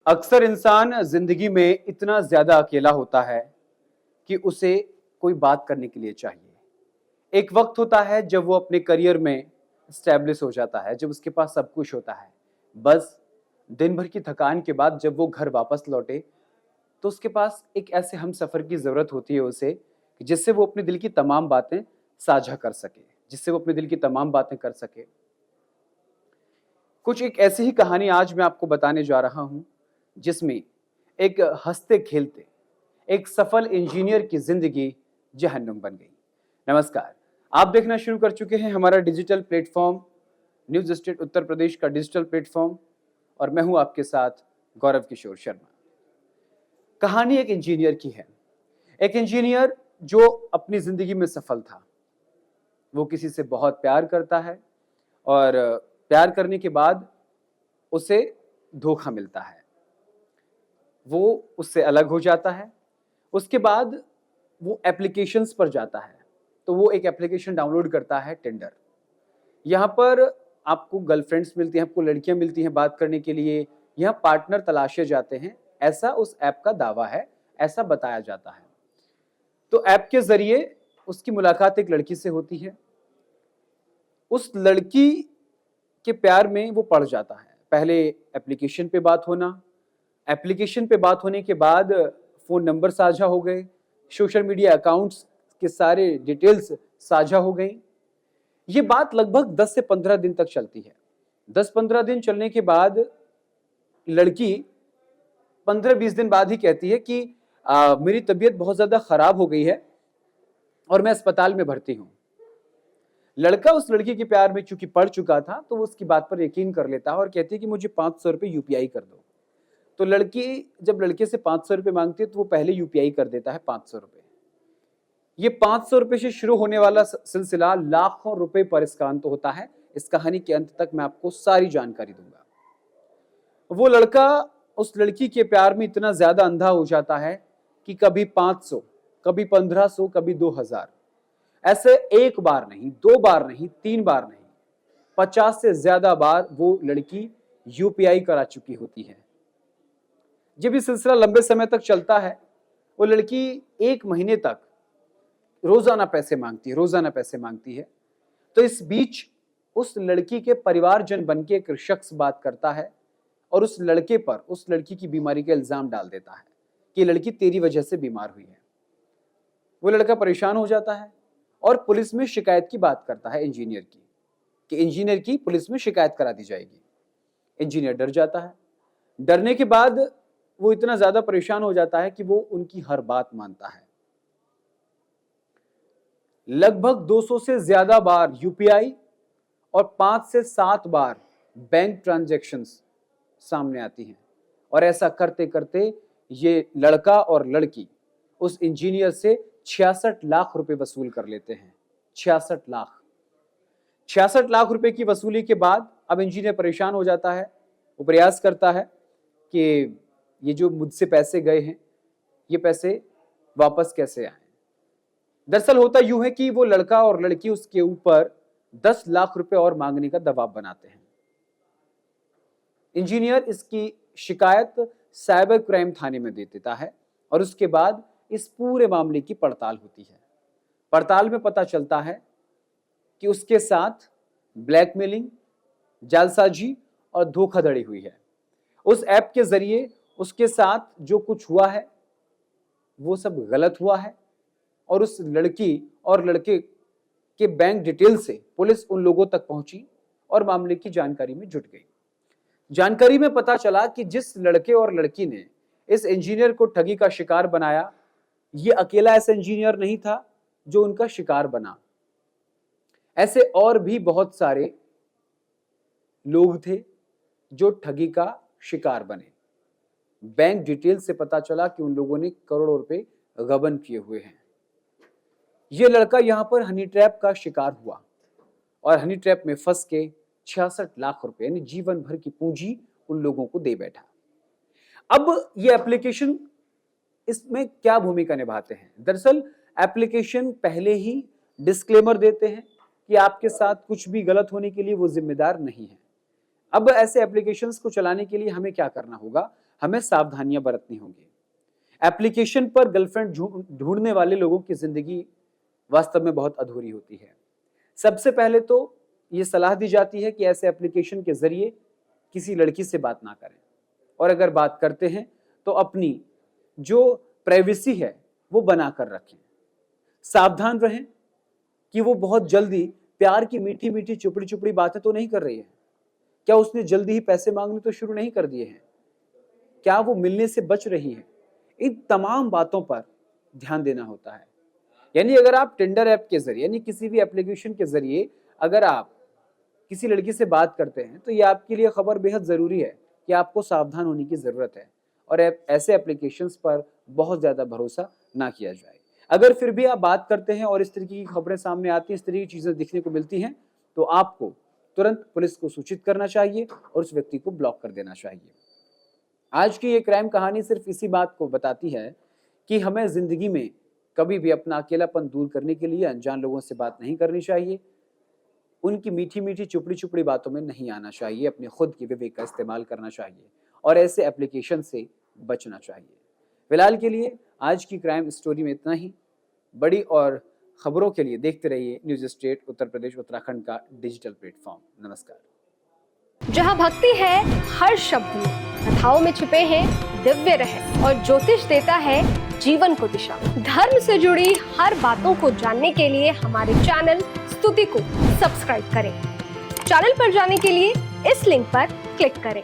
अक्सर इंसान जिंदगी में इतना ज्यादा अकेला होता है कि उसे कोई बात करने के लिए चाहिए। एक वक्त होता है जब वो अपने करियर में स्टैब्लिश हो जाता है, जब उसके पास सब कुछ होता है। बस दिन भर की थकान के बाद जब वो घर वापस लौटे तो उसके पास एक ऐसे हम सफर की जरूरत होती है उसे, कि जिससे वो अपने दिल की तमाम बातें साझा कर सके, जिससे वो अपने दिल की तमाम बातें कर सके। कुछ एक ऐसी ही कहानी आज मैं आपको बताने जा रहा हूं, जिसमें एक हंसते खेलते एक सफल इंजीनियर की जिंदगी जहन्नुम बन गई। नमस्कार, आप देखना शुरू कर चुके हैं हमारा digital platform news state Uttar Pradesh का डिजिटल प्लेटफॉर्म, और मैं हूं आपके साथ गौरव किशोर शर्मा। कहानी एक इंजीनियर की है। एक इंजीनियर जो अपनी जिंदगी में सफल था। वो किसी से बहुत प्यार करता है और प्यार करने के बाद उसे धोखा मिलता है। वो उससे अलग हो जाता है। उसके बाद वो एप्लीकेशंस पर जाता है। तो वो एक एप्लीकेशन डाउनलोड करता है, टिंडर। यहाँ पर आपको गर्लफ्रेंड्स मिलती हैं, आपको लड़कियां मिलती हैं बात करने के लिए। यहाँ पार्टनर तलाशे जाते हैं, ऐसा उस ऐप का दावा है, ऐसा बताया जाता है। तो ऐप के जरिए उसकी मुलाकात एक लड़की से होती है। उस लड़की के प्यार में वो पड़ जाता है। पहले एप्लीकेशन पे बात होना, एप्लीकेशन पे बात होने के बाद फोन नंबर साझा हो गए, सोशल मीडिया अकाउंट्स के सारे डिटेल्स साझा हो गई। ये बात लगभग 10 से 15 दिन तक चलती है। 10-15 दिन चलने के बाद लड़की 15-20 दिन बाद ही कहती है कि मेरी तबीयत बहुत ज्यादा खराब हो गई है और मैं अस्पताल में भर्ती हूं। लड़का उस लड़की के प्यार में चूंकि पड़ चुका था, तो वो उसकी बात पर यकीन कर लेता है और कहती है कि मुझे 500 रुपये यूपीआई कर दो। तो लड़की जब लड़के से 500 रुपये मांगती है तो वो पहले यूपीआई कर देता है 500 रुपये। ये 500 रुपये से शुरू होने वाला सिलसिला लाखों रुपए पर इसकांत होता है। इस कहानी के अंत तक मैं आपको सारी जानकारी दूंगा। वो लड़का उस लड़की के प्यार में इतना ज्यादा अंधा हो जाता है कि कभी 500, कभी 1500, कभी 2000, ऐसे एक बार नहीं, दो बार नहीं, तीन बार नहीं, 50 से ज्यादा बार वो लड़की यूपीआई करा चुकी होती है। जब ये सिलसिला लंबे समय तक चलता है, वो लड़की एक महीने तक रोजाना पैसे मांगती है, रोजाना पैसे मांगती है। तो इस बीच उस लड़की के परिवारजन बन के एक शख्स बात करता है और उस लड़के पर उस लड़की की बीमारी का इल्जाम डाल देता है कि लड़की तेरी वजह से बीमार हुई है। वो लड़का परेशान हो जाता है और पुलिस में शिकायत की बात करता है इंजीनियर की, कि इंजीनियर की पुलिस में शिकायत करा दी जाएगी। इंजीनियर डर जाता है। डरने के बाद वो इतना ज्यादा परेशान हो जाता है कि वो उनकी हर बात मानता है। लगभग 200 से ज्यादा बार यूपीआई और 5 से 7 बार बैंक ट्रांजैक्शंस सामने आती हैं। और ऐसा करते करते ये लड़का और लड़की उस इंजीनियर से 66 लाख रुपए वसूल कर लेते हैं। 66 लाख रुपए की वसूली के बाद अब इंजीनियर परेशान हो जाता है। वो प्रयास करता है कि ये जो मुझसे पैसे गए हैं, ये पैसे वापस कैसे आए। दरअसल होता यूं है कि वो लड़का और लड़की उसके ऊपर 10 लाख रुपए और मांगने का दबाव बनाते हैं। इंजीनियर इसकी शिकायत साइबर क्राइम थाने में दे देता है और उसके बाद इस पूरे मामले की पड़ताल होती है। पड़ताल में पता चलता है कि उसके साथ ब्लैकमेलिंग, जालसाजी और धोखाधड़ी हुई है। उस ऐप के जरिए उसके साथ जो कुछ हुआ है वो सब गलत हुआ है और उस लड़की और लड़के के बैंक डिटेल से पुलिस उन लोगों तक पहुंची और मामले की जानकारी में जुट गई। जानकारी में पता चला कि जिस लड़के और लड़की ने इस इंजीनियर को ठगी का शिकार बनाया, ये अकेला ऐसा इंजीनियर नहीं था जो उनका शिकार बना। ऐसे और भी बहुत सारे लोग थे जो ठगी का शिकार बने। बैंक डिटेल से पता चला कि उन लोगों ने करोड़ों रुपए गबन किए हुए हैं। यह लड़का यहां पर हनी ट्रैप का शिकार हुआ और हनी ट्रैप में फंस के 66 लाख रुपए यानी जीवन भर की पूंजी उन लोगों को दे बैठा। अब ये एप्लीकेशन इसमें क्या भूमिका निभाते हैं? दरअसल एप्लीकेशन पहले ही डिस्क्लेमर देते हैं कि आपके साथ कुछ भी गलत होने के लिए वो जिम्मेदार नहीं है। अब ऐसे एप्लीकेशंस को चलाने के लिए हमें क्या करना होगा? हमें सावधानियां बरतनी होंगी। एप्लीकेशन पर गर्लफ्रेंड ढूंढने वाले लोगों की जिंदगी वास्तव में बहुत अधूरी होती है। सबसे पहले तो ये सलाह दी जाती है कि ऐसे एप्लीकेशन के जरिए किसी लड़की से बात ना करें, और अगर बात करते हैं तो अपनी जो प्राइवेसी है वो बनाकर रखें। सावधान रहें कि वो बहुत जल्दी प्यार की मीठी मीठी चुपड़ी चुपड़ी बातें तो नहीं कर रही है। क्या उसने जल्दी ही पैसे मांगने तो शुरू नहीं कर दिए हैं? क्या वो मिलने से बच रही है? इन तमाम बातों पर ध्यान देना होता है। यानी अगर आप टिंडर ऐप के जरिए, यानी किसी भी एप्लीकेशन के जरिए अगर आप किसी लड़की से बात करते हैं, तो ये आपके लिए खबर बेहद जरूरी है कि आपको सावधान होने की जरूरत है और ऐसे एप्लीकेशंस पर बहुत ज्यादा भरोसा ना किया जाए। अगर फिर भी आप बात करते हैं और इस तरीके की खबरें सामने आती हैं, इस तरीके की चीजें दिखने को मिलती हैं, तो आपको तुरंत पुलिस को सूचित करना चाहिए और उस व्यक्ति को ब्लॉक कर देना चाहिए। आज की ये क्राइम कहानी सिर्फ इसी बात को बताती है कि हमें जिंदगी में कभी भी अपना अकेलापन दूर करने के लिए अनजान लोगों से बात नहीं करनी चाहिए, उनकी मीठी मीठी चुपड़ी चुपड़ी बातों में नहीं आना चाहिए, अपने खुद के विवेक का इस्तेमाल करना चाहिए और ऐसे एप्लीकेशन से बचना चाहिए। फिलहाल के लिए आज की क्राइम स्टोरी में इतना ही। बड़ी और खबरों के लिए देखते रहिए न्यूज स्टेट उत्तर प्रदेश उत्तराखंड का डिजिटल प्लेटफॉर्म। नमस्कार। जहाँ भक्ति है हर शब्द में, कथाओं में छुपे हैं दिव्य रहस्य और ज्योतिष देता है जीवन को दिशा। धर्म से जुड़ी हर बातों को जानने के लिए हमारे चैनल स्तुति को सब्सक्राइब करें। चैनल पर जाने के लिए इस लिंक पर क्लिक करें।